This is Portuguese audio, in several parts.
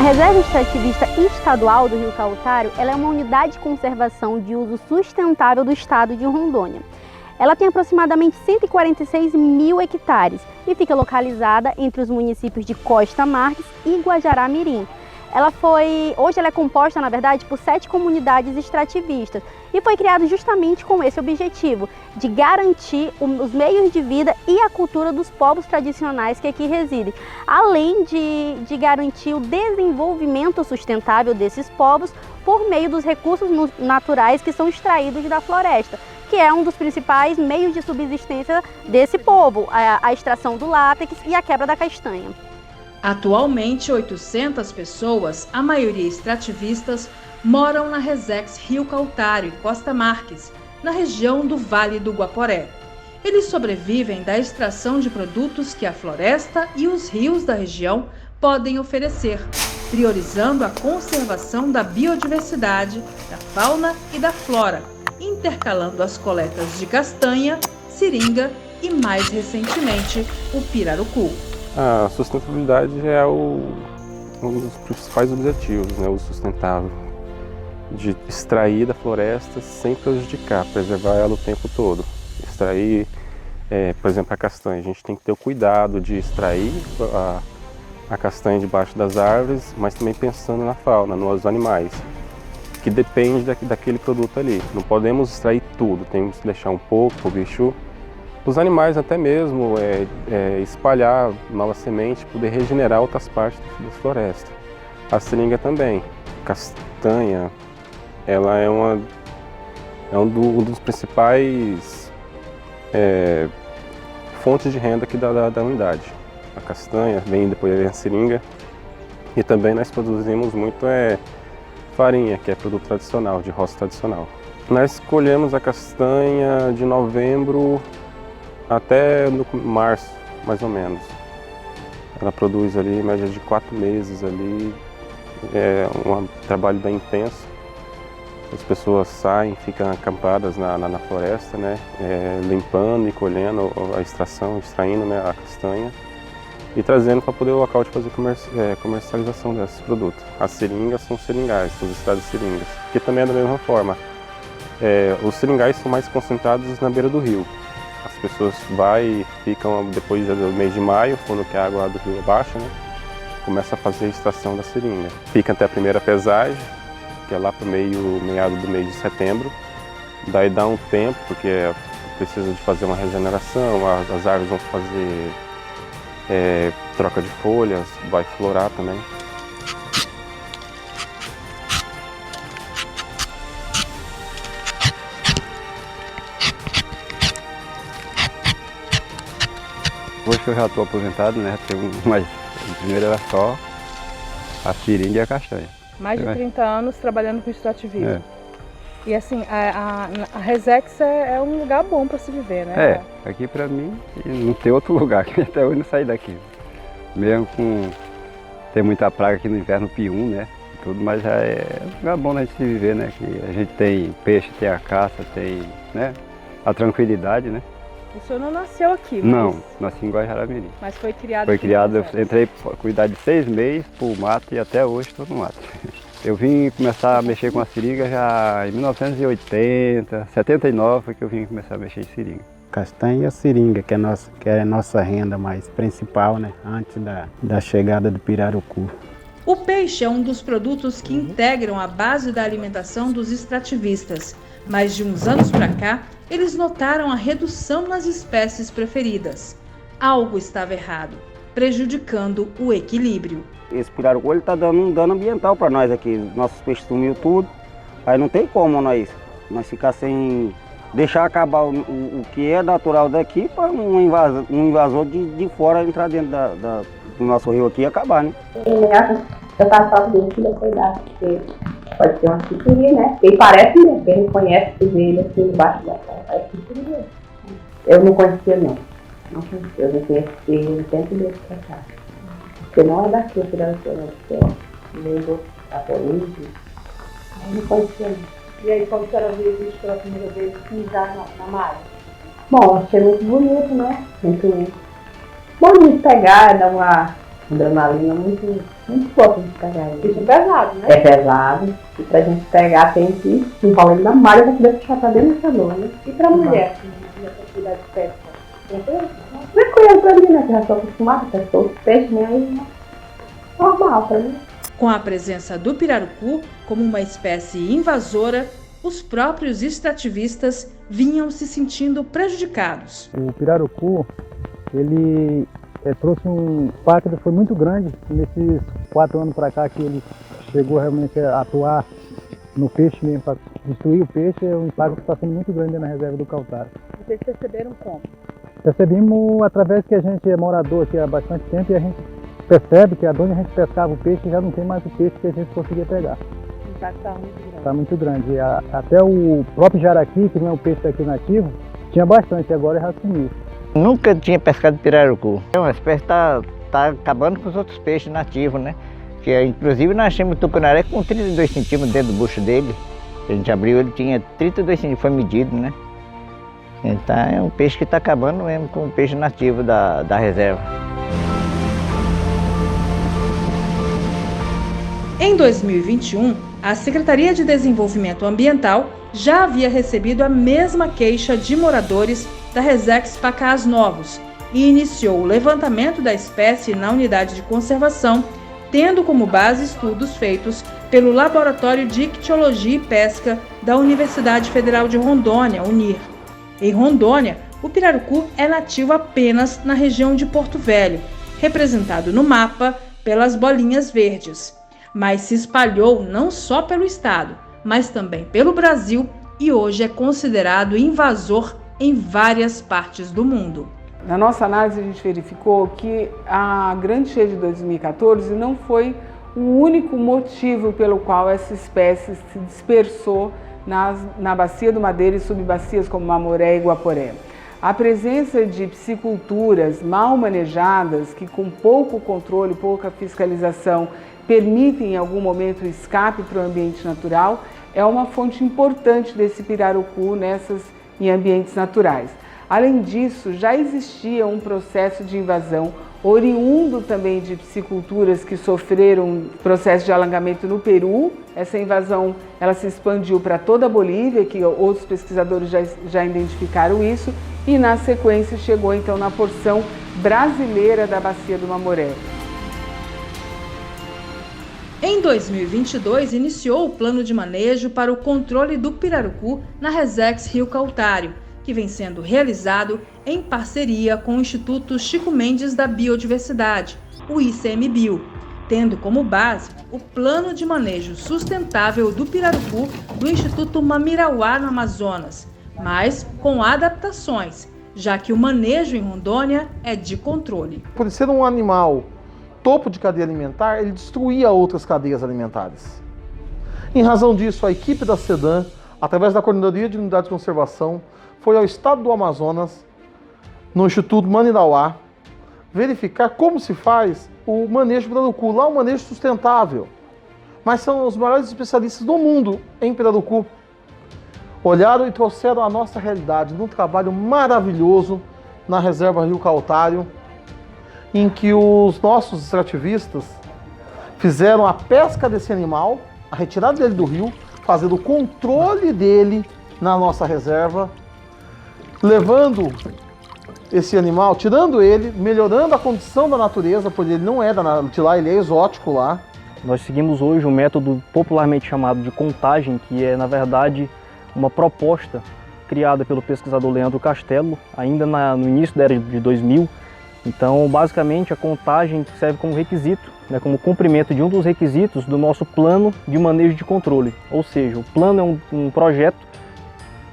Reserva Extrativista Estadual do Rio Cautário, ela é uma unidade de conservação de uso sustentável do estado de Rondônia. Ela tem aproximadamente 146 mil hectares e fica localizada entre os municípios de Costa Marques e Guajará-Mirim. Hoje ela é composta, na verdade, por 7 comunidades extrativistas e foi criada justamente com esse objetivo, de garantir os meios de vida e a cultura dos povos tradicionais que aqui residem, além de garantir o desenvolvimento sustentável desses povos por meio dos recursos naturais que são extraídos da floresta, que é um dos principais meios de subsistência desse povo, a extração do látex e a quebra da castanha. Atualmente, 800 pessoas, a maioria extrativistas, moram na Resex Rio Cautário e Costa Marques, na região do Vale do Guaporé. Eles sobrevivem da extração de produtos que a floresta e os rios da região podem oferecer, priorizando a conservação da biodiversidade, da fauna e da flora, intercalando as coletas de castanha, seringa e, mais recentemente, o pirarucu. A sustentabilidade é um dos principais objetivos, né? O sustentável, de extrair da floresta sem prejudicar, preservar ela o tempo todo. Extrair, por exemplo, a castanha. A gente tem que ter o cuidado de extrair a castanha debaixo das árvores, mas também pensando na fauna, nos animais, que depende daquele produto ali. Não podemos extrair tudo, temos que deixar um pouco para o bicho. Os animais até mesmo espalhar novas sementes, poder regenerar outras partes da floresta. A seringa também. Castanha, ela é um dos principais fontes de renda aqui da unidade. A castanha, depois vem a seringa. E também nós produzimos muito farinha, que é produto tradicional, de roça tradicional. Nós colhemos a castanha de novembro até março, mais ou menos. Ela produz ali em média de 4 meses ali. É um trabalho bem intenso. As pessoas saem, ficam acampadas na floresta, né? Limpando e colhendo a extração, extraindo, né, a castanha e trazendo para poder o local de fazer comercialização desses produtos. As seringas são seringais, os estados de seringas, que também é da mesma forma. Os seringais são mais concentrados na beira do rio. As pessoas ficam depois do mês de maio, quando a água do rio baixa, né? Começa a fazer a extração da seringa. Fica até a primeira pesagem, que é lá para meado do mês de setembro. Daí dá um tempo, porque precisa de fazer uma regeneração, as árvores vão fazer troca de folhas, vai florar também. Hoje que eu já estou aposentado, né? Mas primeiro era só a seringa e a castanha. Mais de 30 anos trabalhando com extrativismo. E assim, a Resex é um lugar bom para se viver, né? Aqui para mim não tem outro lugar, que até hoje não saí daqui. Mesmo tem muita praga aqui no inverno, pium, né? Tudo, mas já é um lugar bom, né, de se viver, né? Que a gente tem peixe, tem a caça, tem, né, a tranquilidade, né? O senhor não nasceu aqui, Não, nasci em Guajará-Mirim. Mas foi criado Foi aqui? criado, eu entrei para cuidar de 6 meses pro mato e até hoje estou no mato. Eu vim começar a mexer com a seringa já em 1980, 79 foi que eu vim começar a mexer em seringa. Castanha e a seringa, que é a nossa renda mais principal, né, antes da chegada do pirarucu. O peixe é um dos produtos que integram a base da alimentação dos extrativistas, mas de uns anos para cá, eles notaram a redução nas espécies preferidas. Algo estava errado, prejudicando o equilíbrio. Esse pirarucu está dando um dano ambiental para nós aqui. Nossos peixes sumiu tudo. Aí não tem como nós ficar sem deixar acabar o que é natural daqui para um invasor de fora entrar dentro do nosso rio aqui e acabar, né? Eu faço falta dele que cuidar, porque pode ser uma sucuri, né? Ele parece mesmo, quem não conhece, se vê ele aqui embaixo da terra, parece sucuri mesmo. Eu não conhecia não. Não conhecia, eu não conhecia ele sempre dele pra cá. Porque não é daqui, eu não, porque veio do Atorim, aí não conhecia não. E aí, como a senhora viu o bicho pela primeira vez pisar na malha? Bom, achei muito bonito, né? Muito bom de pegar, dar uma adrenalina muito Muito pouco de pegar ele. Isso é pesado, né? É pesado. E pra gente pegar tem que enrolar ele na malha pra poder puxar pra dentro do canoa, né? E pra mulher, assim, nessa atividade de pesca? Tranquilo pra mim, né? Que já estou acostumada, já estou os peixes, né? Aí, normal pra mim. Com a presença do pirarucu como uma espécie invasora, os próprios extrativistas vinham se sentindo prejudicados. O pirarucu, ele trouxe um impacto, foi muito grande nesses 4 anos para cá que ele chegou realmente a atuar no peixe mesmo, para destruir o peixe. O impacto está sendo muito grande na reserva do Cautaro. Vocês perceberam como? Percebemos através que a gente é morador aqui há bastante tempo e a gente percebe que onde a gente pescava o peixe já não tem mais o peixe que a gente conseguia pegar. O impacto está muito grande. Está muito grande. Até o próprio jaraqui, que não é um peixe daqui nativo, tinha bastante, agora já sumiu. Nunca tinha pescado pirarucu. É uma espécie que está acabando com os outros peixes nativos, né? Que, inclusive nós achamos o tucunaré com 32 centímetros dentro do bucho dele. A gente abriu, ele tinha 32 centímetros, foi medido, né? Então é um peixe que está acabando mesmo com o peixe nativo da reserva. Em 2021, a Secretaria de Desenvolvimento Ambiental já havia recebido a mesma queixa de moradores da Resex Pacás Novos e iniciou o levantamento da espécie na unidade de conservação, tendo como base estudos feitos pelo Laboratório de Ictiologia e Pesca da Universidade Federal de Rondônia, UNIR. Em Rondônia, o pirarucu é nativo apenas na região de Porto Velho, representado no mapa pelas bolinhas verdes, mas se espalhou não só pelo estado, mas também pelo Brasil e hoje é considerado invasor em várias partes do mundo. Na nossa análise, a gente verificou que a grande cheia de 2014 não foi o único motivo pelo qual essa espécie se dispersou na Bacia do Madeira e subbacias como Mamoré e Guaporé. A presença de pisciculturas mal manejadas, que com pouco controle, pouca fiscalização, permitem em algum momento o escape para o ambiente natural, é uma fonte importante desse pirarucu em ambientes naturais. Além disso, já existia um processo de invasão oriundo também de pisciculturas que sofreram processo de alagamento no Peru. Essa invasão ela se expandiu para toda a Bolívia, que outros pesquisadores já identificaram isso, e na sequência chegou então na porção brasileira da Bacia do Mamoré. Em 2022, iniciou o plano de manejo para o controle do pirarucu na Resex Rio Cautário, que vem sendo realizado em parceria com o Instituto Chico Mendes da Biodiversidade, o ICMBio, tendo como base o Plano de Manejo Sustentável do Pirarucu do Instituto Mamirauá, no Amazonas, mas com adaptações, já que o manejo em Rondônia é de controle. Por ser um animal topo de cadeia alimentar, ele destruía outras cadeias alimentares. Em razão disso, a equipe da SEDAM, através da Coordenadoria de Unidade de Conservação, foi ao estado do Amazonas, no Instituto Mamirauá, verificar como se faz o manejo do pirarucu. Lá é um manejo sustentável, mas são os maiores especialistas do mundo em pirarucu. Olharam e trouxeram a nossa realidade num trabalho maravilhoso na Reserva Rio Cautário, em que os nossos extrativistas fizeram a pesca desse animal, a retirada dele do rio, fazendo o controle dele na nossa reserva, levando esse animal, tirando ele, melhorando a condição da natureza, porque ele não é de lá, ele é exótico lá. Nós seguimos hoje um método popularmente chamado de contagem, que é, na verdade, uma proposta criada pelo pesquisador Leandro Castelo, ainda no início da era de 2000. Então, basicamente, a contagem serve como requisito, como cumprimento de um dos requisitos do nosso plano de manejo de controle. Ou seja, o plano é um projeto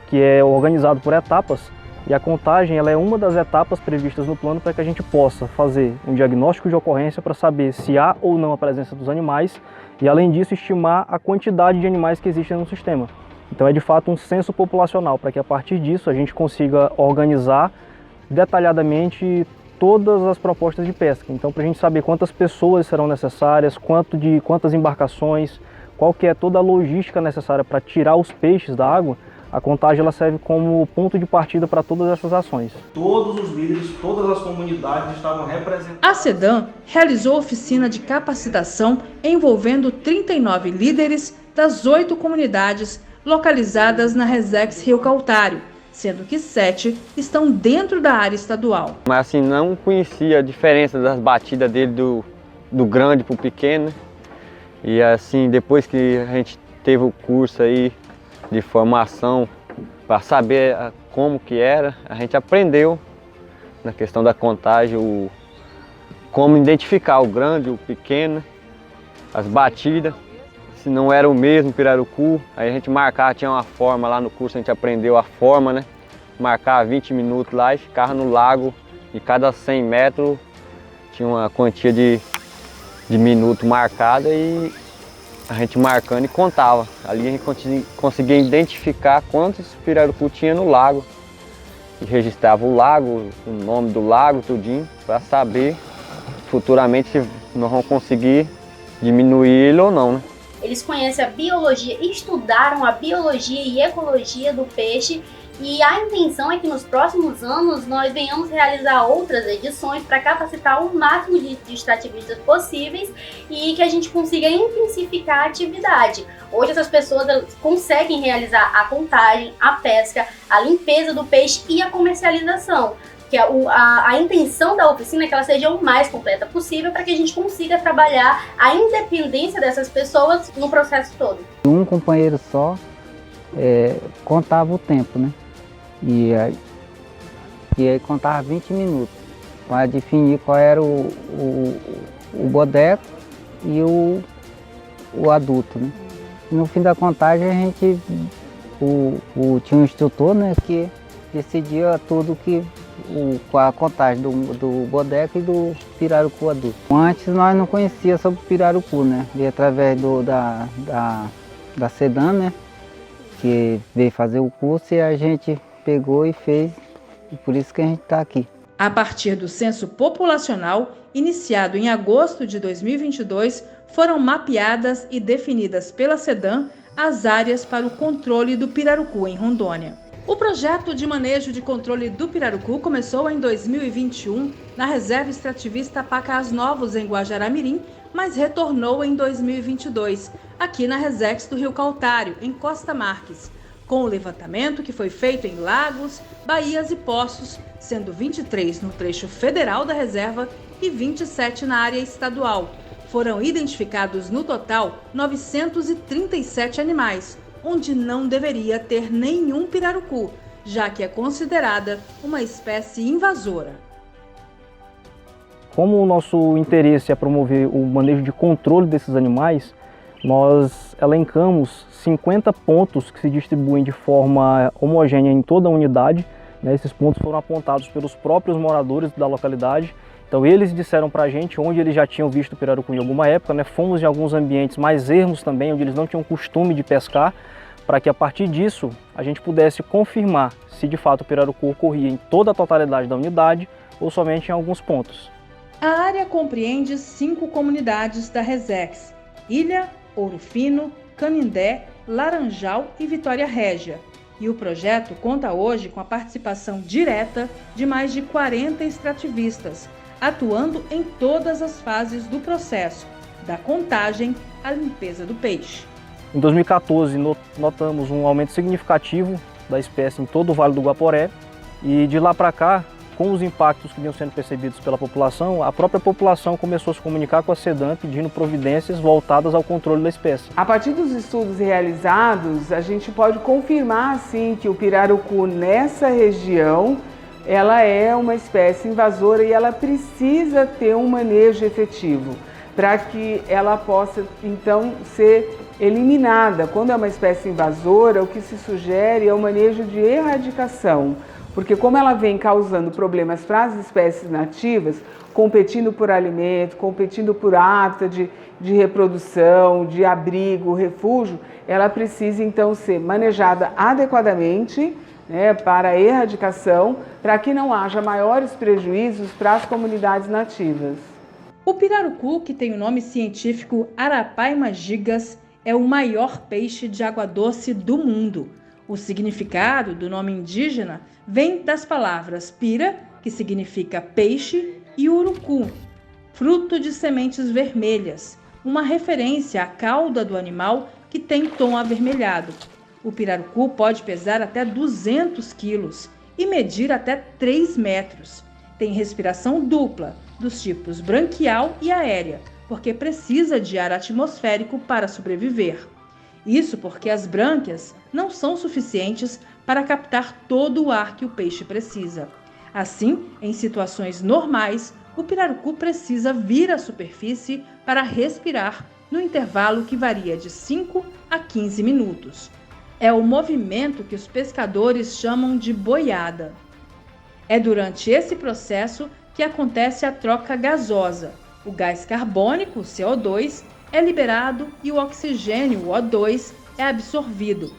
que é organizado por etapas, e a contagem ela é uma das etapas previstas no plano para que a gente possa fazer um diagnóstico de ocorrência para saber se há ou não a presença dos animais e, além disso, estimar a quantidade de animais que existem no sistema. Então é de fato um censo populacional para que a partir disso a gente consiga organizar detalhadamente todas as propostas de pesca. Então, para a gente saber quantas pessoas serão necessárias, quantas embarcações, qual que é toda a logística necessária para tirar os peixes da água, a Contagem ela serve como ponto de partida para todas essas ações. Todos os líderes, todas as comunidades estavam representadas. A SEDAM realizou oficina de capacitação envolvendo 39 líderes das 8 comunidades localizadas na Resex Rio Cautário, sendo que 7 estão dentro da área estadual. Mas assim, não conhecia a diferença das batidas dele do grande para o pequeno. E assim, depois que a gente teve o curso aí de formação para saber como que era, a gente aprendeu na questão da contagem, como identificar o grande, o pequeno, as batidas. Se não era o mesmo pirarucu, aí a gente marcava, tinha uma forma lá no curso, a gente aprendeu a forma, né? Marcava 20 minutos lá e ficava no lago, e cada 100 metros tinha uma quantia de minuto marcada e a gente marcando e contava. Ali a gente conseguia identificar quantos pirarucu tinha no lago. E registrava o lago, o nome do lago, tudinho, para saber futuramente se nós vamos conseguir diminuir ele ou não, né? Eles conhecem a biologia, estudaram a biologia e ecologia do peixe, e a intenção é que nos próximos anos nós venhamos realizar outras edições para capacitar o máximo de extrativistas possíveis e que a gente consiga intensificar a atividade. Hoje essas pessoas conseguem realizar a contagem, a pesca, a limpeza do peixe e a comercialização. Que a intenção da oficina é que ela seja o mais completa possível para que a gente consiga trabalhar a independência dessas pessoas no processo todo. Um companheiro só contava o tempo, né? E aí contava 20 minutos para definir qual era o bodeco e o adulto, né? E no fim da contagem a gente tinha um instrutor, né, que decidia tudo com a contagem do bodeco e do pirarucu adulto. Antes nós não conhecíamos sobre o pirarucu, né? E através da SEDAM, né, que veio fazer o curso, e a gente pegou e fez, e por isso que a gente está aqui. A partir do censo populacional, iniciado em agosto de 2022, foram mapeadas e definidas pela SEDAM as áreas para o controle do pirarucu em Rondônia. O projeto de manejo de controle do pirarucu começou em 2021 na Reserva Extrativista Pacás Novos, em Guajará-Mirim, mas retornou em 2022, aqui na Resex do Rio Cautário, em Costa Marques, com o levantamento que foi feito em lagos, baías e poços, sendo 23 no trecho federal da reserva e 27 na área estadual. Foram identificados no total 937 animais, onde não deveria ter nenhum pirarucu, já que é considerada uma espécie invasora. Como o nosso interesse é promover o manejo de controle desses animais, nós elencamos 50 pontos que se distribuem de forma homogênea em toda a unidade. Esses pontos foram apontados pelos próprios moradores da localidade. Então eles disseram para a gente onde eles já tinham visto o pirarucu em alguma época, Fomos em alguns ambientes mais ermos também, onde eles não tinham costume de pescar, para que a partir disso a gente pudesse confirmar se de fato o pirarucu ocorria em toda a totalidade da unidade ou somente em alguns pontos. A área compreende 5 comunidades da Resex: Ilha, Ouro Fino, Canindé, Laranjal e Vitória Régia. E o projeto conta hoje com a participação direta de mais de 40 extrativistas, atuando em todas as fases do processo, da contagem à limpeza do peixe. Em 2014, notamos um aumento significativo da espécie em todo o Vale do Guaporé, e de lá para cá, com os impactos que vinham sendo percebidos pela população, a própria população começou a se comunicar com a SEDAM pedindo providências voltadas ao controle da espécie. A partir dos estudos realizados, a gente pode confirmar sim que o pirarucu nessa região ela é uma espécie invasora e ela precisa ter um manejo efetivo para que ela possa então ser eliminada. Quando é uma espécie invasora, o que se sugere é o manejo de erradicação, porque como ela vem causando problemas para as espécies nativas, competindo por alimento, competindo por hábitat de reprodução, de abrigo, refúgio, ela precisa então ser manejada adequadamente, para a erradicação, para que não haja maiores prejuízos para as comunidades nativas. O pirarucu, que tem o nome científico Arapaima gigas, é o maior peixe de água doce do mundo. O significado do nome indígena vem das palavras pira, que significa peixe, e urucu, fruto de sementes vermelhas, uma referência à cauda do animal que tem tom avermelhado. O pirarucu pode pesar até 200 quilos e medir até 3 metros. Tem respiração dupla, dos tipos branquial e aérea, porque precisa de ar atmosférico para sobreviver. Isso porque as brânquias não são suficientes para captar todo o ar que o peixe precisa. Assim, em situações normais, o pirarucu precisa vir à superfície para respirar no intervalo que varia de 5 a 15 minutos. É o movimento que os pescadores chamam de boiada. É durante esse processo que acontece a troca gasosa. O gás carbônico, o CO2, é liberado e o oxigênio, o O2, é absorvido.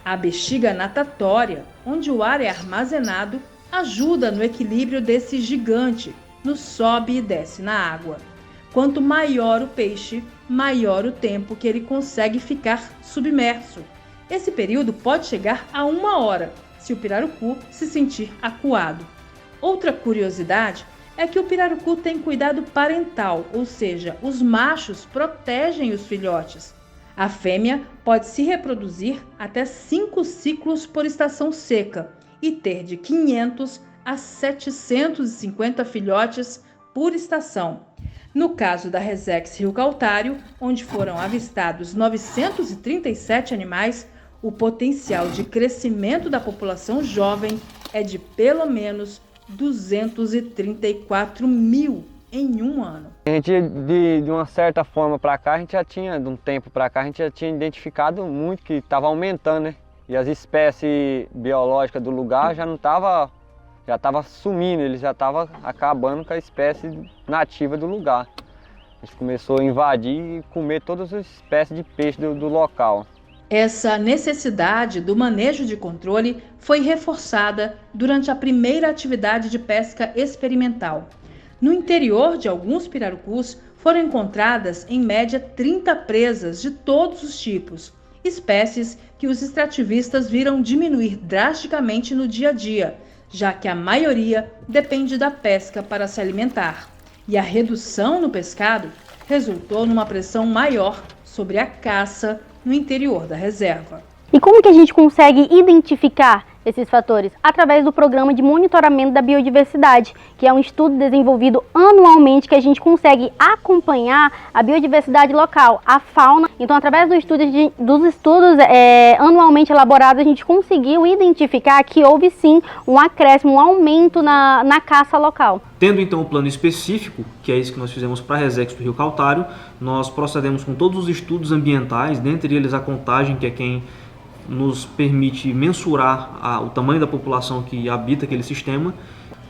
A bexiga natatória, onde o ar é armazenado, ajuda no equilíbrio desse gigante, no sobe e desce na água. Quanto maior o peixe, maior o tempo que ele consegue ficar submerso. Esse período pode chegar a 1 hora, se o pirarucu se sentir acuado. Outra curiosidade é que o pirarucu tem cuidado parental, ou seja, os machos protegem os filhotes. A fêmea pode se reproduzir até 5 ciclos por estação seca e ter de 500 a 750 filhotes por estação. No caso da Resex Rio Caltário, onde foram avistados 937 animais, o potencial de crescimento da população jovem é de pelo menos 234 mil em 1 ano. A gente, de uma certa forma para cá, a gente já tinha, de um tempo para cá, a gente já tinha identificado muito que estava aumentando, né? E as espécies biológicas do lugar já estava sumindo, eles já estavam acabando com a espécie nativa do lugar. A gente começou a invadir e comer todas as espécies de peixe do local. Essa necessidade do manejo de controle foi reforçada durante a primeira atividade de pesca experimental. No interior de alguns pirarucus foram encontradas, em média, 30 presas de todos os tipos, espécies que os extrativistas viram diminuir drasticamente no dia a dia, já que a maioria depende da pesca para se alimentar. E a redução no pescado resultou numa pressão maior sobre a caça no interior da reserva. E como que a gente consegue identificar esses fatores? Através do programa de monitoramento da biodiversidade, que é um estudo desenvolvido anualmente que a gente consegue acompanhar a biodiversidade local, a fauna. Então, através dos estudos anualmente elaborados, a gente conseguiu identificar que houve sim um acréscimo, um aumento na caça local. Tendo então o plano específico, que é isso que nós fizemos para a Resex do Rio Caltário, nós procedemos com todos os estudos ambientais, dentre eles a contagem, que é quem nos permite mensurar o tamanho da população que habita aquele sistema,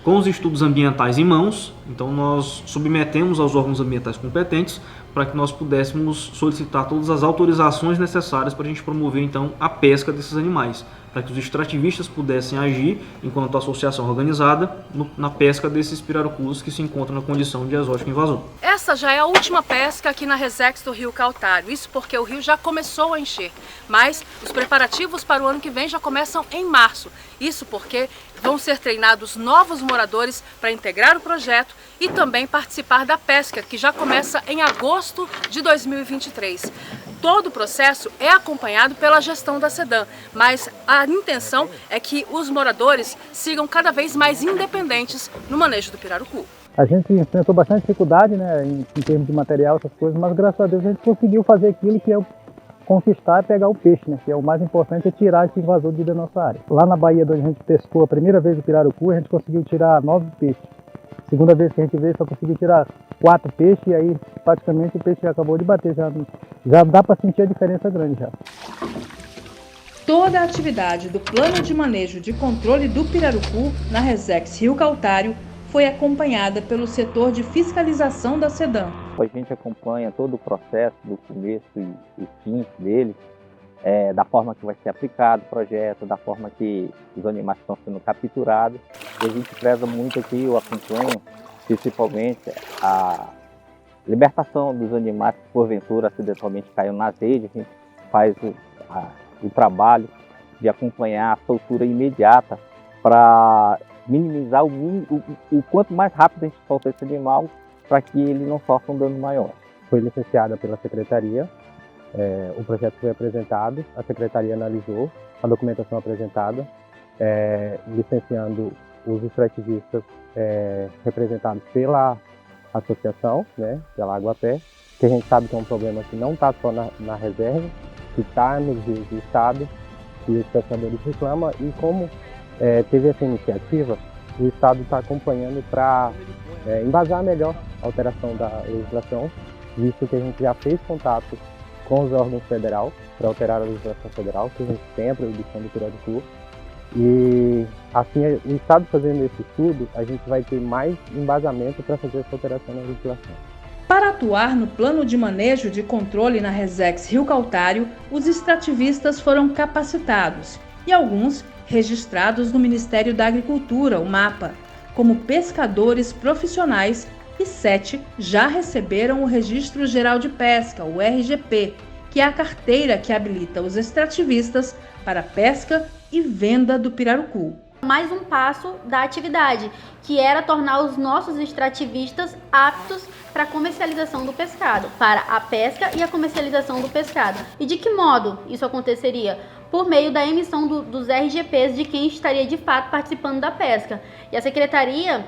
com os estudos ambientais em mãos. Então nós submetemos aos órgãos ambientais competentes para que nós pudéssemos solicitar todas as autorizações necessárias para a gente promover então a pesca desses animais, para que os extrativistas pudessem agir enquanto associação organizada na pesca desses pirarucus que se encontram na condição de exótico invasor. Essa já é a última pesca aqui na Resex do Rio Caltário, isso porque o rio já começou a encher, mas os preparativos para o ano que vem já começam em março, isso porque vão ser treinados novos moradores para integrar o projeto e também participar da pesca, que já começa em agosto de 2023. Todo o processo é acompanhado pela gestão da SEDAM, mas a intenção é que os moradores sigam cada vez mais independentes no manejo do pirarucu. A gente enfrentou bastante dificuldade, né, em termos de material, essas coisas, mas graças a Deus a gente conseguiu fazer aquilo que é conquistar e pegar o peixe, né, que é o mais importante, é tirar esse invasor da nossa área. Lá na Bahia, onde a gente pescou a primeira vez o pirarucu, a gente conseguiu tirar 9 peixes. Segunda vez que a gente veio, só conseguiu tirar 4 peixes e aí praticamente o peixe acabou de bater. Já dá para sentir a diferença grande já. Toda a atividade do plano de manejo de controle do pirarucu na Resex Rio Caltário foi acompanhada pelo setor de fiscalização da SEDAM. A gente acompanha todo o processo do começo e fim dele, da forma que vai ser aplicado o projeto, da forma que os animais estão sendo capturados. E a gente preza muito aqui, eu acompanho principalmente a libertação dos animais que porventura acidentalmente caiam nas redes. A gente faz o trabalho de acompanhar a soltura imediata para minimizar o quanto mais rápido a gente solta esse animal para que ele não sofra um dano maior. Foi licenciada pela Secretaria, o projeto foi apresentado, a Secretaria analisou a documentação apresentada, licenciando os extrativistas representados pela associação, né, pela Aguapé, que a gente sabe que é um problema que não está só na reserva, que está nos rios do estado, e os pescadores reclamam, e como teve essa iniciativa, o estado está acompanhando para embasar melhor a alteração da legislação, visto que a gente já fez contato com os órgãos federais para alterar a legislação federal, que a gente tem a proibição do pirarucu. E assim, o estado fazendo esse estudo, a gente vai ter mais embasamento para fazer essa alteração na legislação. Para atuar no plano de manejo de controle na Resex Rio Caltário, os extrativistas foram capacitados e alguns registrados no Ministério da Agricultura, o MAPA, como pescadores profissionais, e 7 já receberam o Registro Geral de Pesca, o RGP, que é a carteira que habilita os extrativistas para pesca e venda do pirarucu. Mais um passo da atividade, que era tornar os nossos extrativistas aptos para a comercialização do pescado, para a pesca e a comercialização do pescado. E de que modo isso aconteceria? Por meio da emissão dos RGPs de quem estaria de fato participando da pesca. E a Secretaria,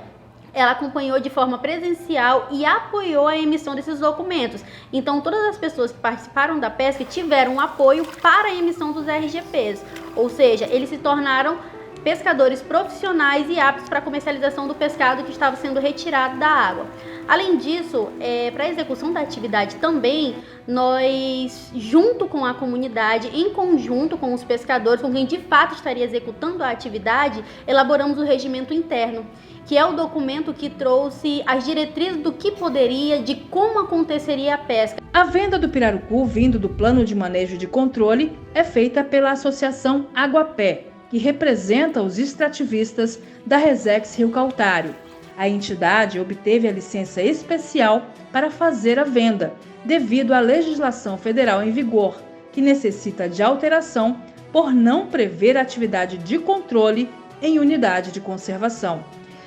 ela acompanhou de forma presencial e apoiou a emissão desses documentos. Então, todas as pessoas que participaram da pesca tiveram apoio para a emissão dos RGPs, ou seja, eles se tornaram pescadores profissionais e aptos para a comercialização do pescado que estava sendo retirado da água. Além disso, para a execução da atividade também, nós, junto com a comunidade, em conjunto com os pescadores, com quem de fato estaria executando a atividade, elaboramos o regimento interno, que é o documento que trouxe as diretrizes do que poderia, de como aconteceria a pesca. A venda do pirarucu, vindo do Plano de Manejo de Controle, é feita pela Associação Aguapé, que representa os extrativistas da Resex Rio Caltário. A entidade obteve a licença especial para fazer a venda, devido à legislação federal em vigor, que necessita de alteração por não prever atividade de controle em unidade de conservação.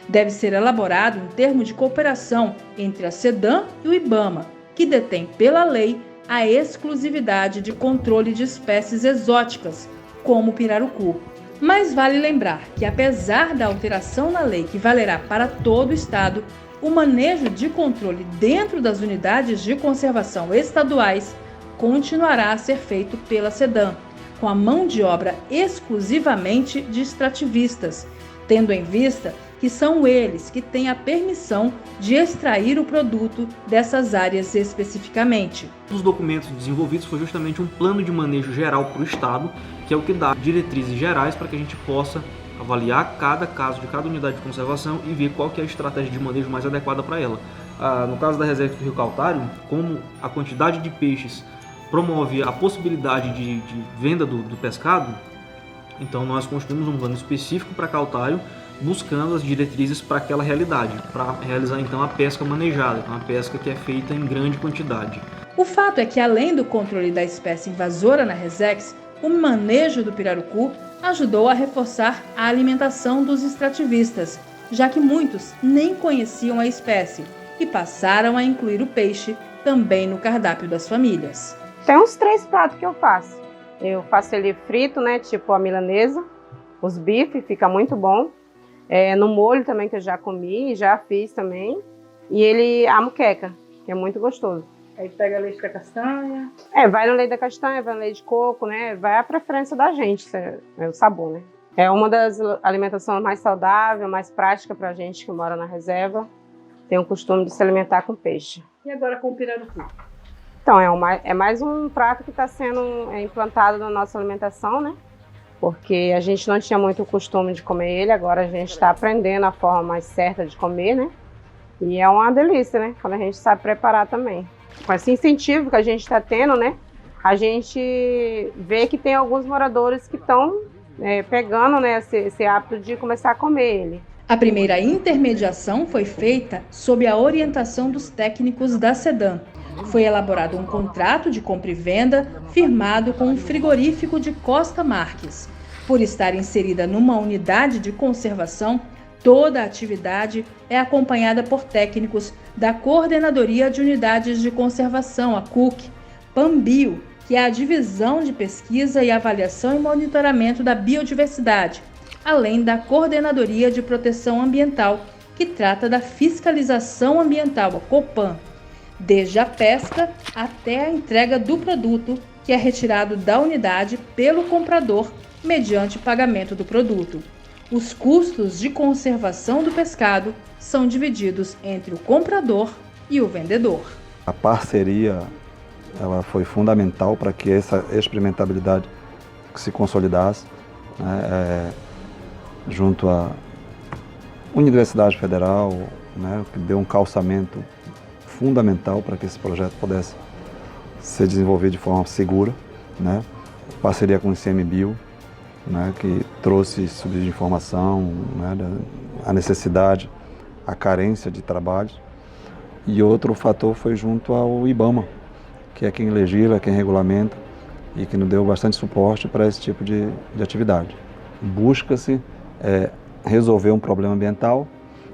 Deve ser elaborado um termo de cooperação entre a SEDAM e o IBAMA, que detém pela lei a exclusividade de controle de espécies exóticas, como o pirarucu. Mas vale lembrar que, apesar da alteração na lei que valerá para todo o estado, o manejo de controle dentro das unidades de conservação estaduais continuará a ser feito pela SEDAM, com a mão de obra exclusivamente de extrativistas, tendo em vista que são eles que têm a permissão de extrair o produto dessas áreas especificamente. Um dos documentos desenvolvidos foi justamente um plano de manejo geral para o estado, que é o que dá diretrizes gerais para que a gente possa avaliar cada caso de cada unidade de conservação e ver qual que é a estratégia de manejo mais adequada para ela. No caso da Resex do Rio Caltário, como a quantidade de peixes promove a possibilidade de venda do pescado, então nós construímos um plano específico para Caltário, buscando as diretrizes para aquela realidade, para realizar então a pesca manejada, uma pesca que é feita em grande quantidade. O fato é que, além do controle da espécie invasora na Resex, o manejo do pirarucu ajudou a reforçar a alimentação dos extrativistas, já que muitos nem conheciam a espécie e passaram a incluir o peixe também no cardápio das famílias. Tem uns 3 pratos que eu faço. Eu faço ele frito, né, tipo a milanesa, os bifes, fica muito bom. No molho também, que eu já comi, já fiz também. E a moqueca, que é muito gostoso. Aí pega leite da castanha? Vai no leite da castanha, vai no leite de coco, né? Vai a preferência da gente, é o sabor, né? É uma das alimentações mais saudáveis, mais prática pra gente que mora na reserva. Tem o costume de se alimentar com peixe. E agora com o pirarucu? Então, é mais um prato que está sendo implantado na nossa alimentação, né? Porque a gente não tinha muito costume de comer ele, agora a gente está aprendendo a forma mais certa de comer, né? E é uma delícia, né? Quando a gente sabe preparar também. Com esse incentivo que a gente está tendo, né? A gente vê que tem alguns moradores que estão pegando, né, esse hábito de começar a comer ele. A primeira intermediação foi feita sob a orientação dos técnicos da SEDAM. Foi elaborado um contrato de compra e venda firmado com um frigorífico de Costa Marques. Por estar inserida numa unidade de conservação, toda a atividade é acompanhada por técnicos da Coordenadoria de Unidades de Conservação, a CUC, PAMBio, que é a Divisão de Pesquisa e Avaliação e Monitoramento da Biodiversidade, além da Coordenadoria de Proteção Ambiental, que trata da fiscalização ambiental, a COPAM, desde a pesca até a entrega do produto, que é retirado da unidade pelo comprador mediante pagamento do produto. Os custos de conservação do pescado são divididos entre o comprador e o vendedor. A parceria ela foi fundamental para que essa experimentabilidade se consolidasse, né, junto à Universidade Federal, né, que deu um calçamento fundamental para que esse projeto pudesse ser desenvolvido de forma segura, né, parceria com o ICMBio, né, que trouxe subsídio de informação, né, a necessidade, a carência de trabalhos. E outro fator foi junto ao IBAMA, que é quem legisla, quem regulamenta e que nos deu bastante suporte para esse tipo de atividade. Busca-se resolver um problema ambiental,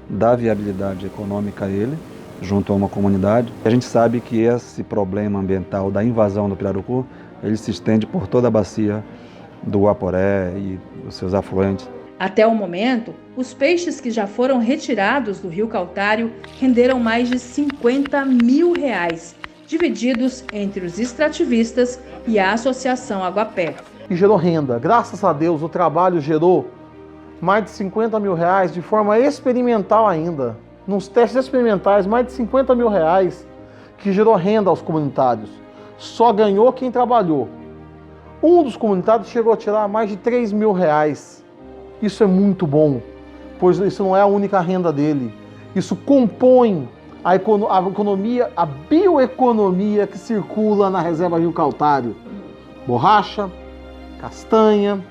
dar viabilidade econômica a ele, junto a uma comunidade. A gente sabe que esse problema ambiental da invasão do pirarucu, ele se estende por toda a bacia do Guaporé e os seus afluentes. Até o momento, os peixes que já foram retirados do Rio Cautário renderam mais de R$50 mil, divididos entre os extrativistas e a Associação Aguapé. E gerou renda. Graças a Deus, o trabalho gerou mais de R$50 mil de forma experimental ainda. Nos testes experimentais, mais de R$50 mil que gerou renda aos comunitários. Só ganhou quem trabalhou. Um dos comunitários chegou a tirar mais de R$3 mil. Isso é muito bom, pois isso não é a única renda dele. Isso compõe a economia, a bioeconomia que circula na reserva Rio Cautário. Borracha, castanha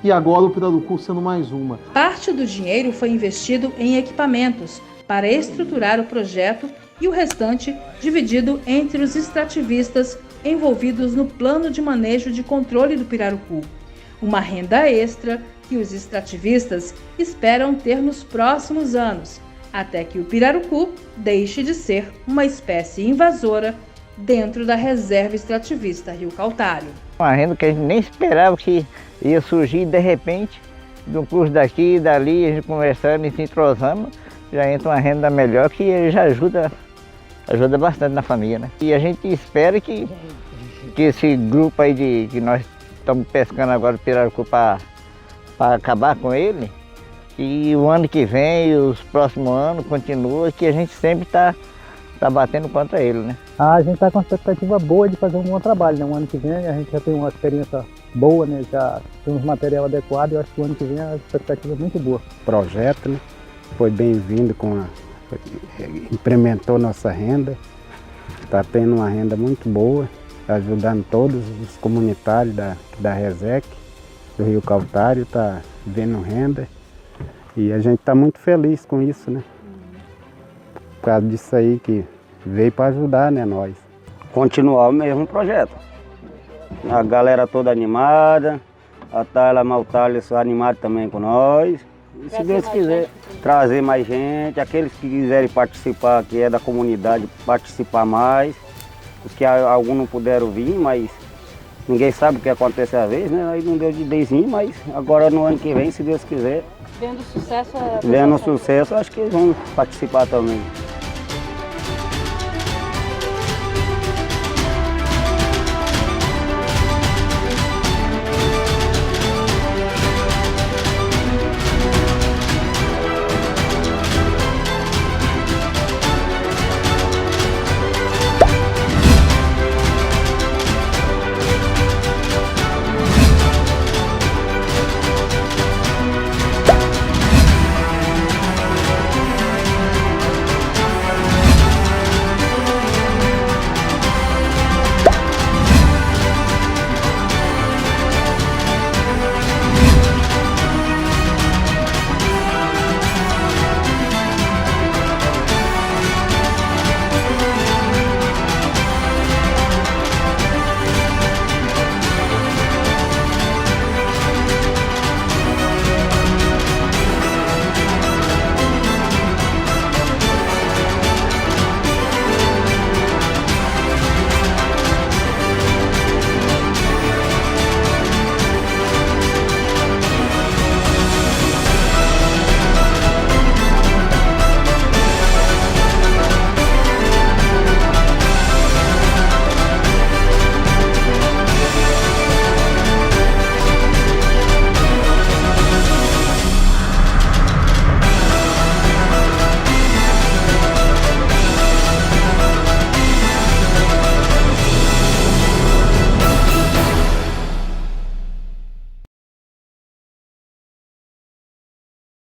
e agora o pirarucu sendo mais uma. Parte do dinheiro foi investido em equipamentos para estruturar o projeto e o restante dividido entre os extrativistas envolvidos no plano de manejo de controle do pirarucu. Uma renda extra que os extrativistas esperam ter nos próximos anos, até que o pirarucu deixe de ser uma espécie invasora dentro da reserva extrativista Rio Cautário. Uma renda que a gente nem esperava que ia surgir de repente, de um curso daqui e dali, a gente conversando e se entrosando, já entra uma renda melhor que já ajuda bastante na família, né? E a gente espera que esse grupo aí que nós estamos pescando agora o pirarucu para acabar com ele, e o ano que vem e os próximos anos continua, que a gente sempre está batendo contra ele, né? A gente está com uma expectativa boa de fazer um bom trabalho, né? O ano que vem a gente já tem uma experiência boa, né? Já temos material adequado e eu acho que o ano que vem a expectativa é muito boa. O projeto, né, foi bem-vindo, implementou nossa renda, está tendo uma renda muito boa, ajudando todos os comunitários da RESEC, do Rio Cautário, está vendo renda. E a gente está muito feliz com isso, né? Por causa disso aí que veio para ajudar, né, nós. Continuar o mesmo projeto. A galera toda animada, a Tayla Maltalha animada também com nós. E se Deus quiser, trazer mais gente, aqueles que quiserem participar, que é da comunidade, participar mais. Os que alguns não puderam vir, mas ninguém sabe o que acontece às vezes, né? Aí não deu de desenho, mas agora no ano que vem, se Deus quiser. Vendo sucesso, acho que eles vão participar também.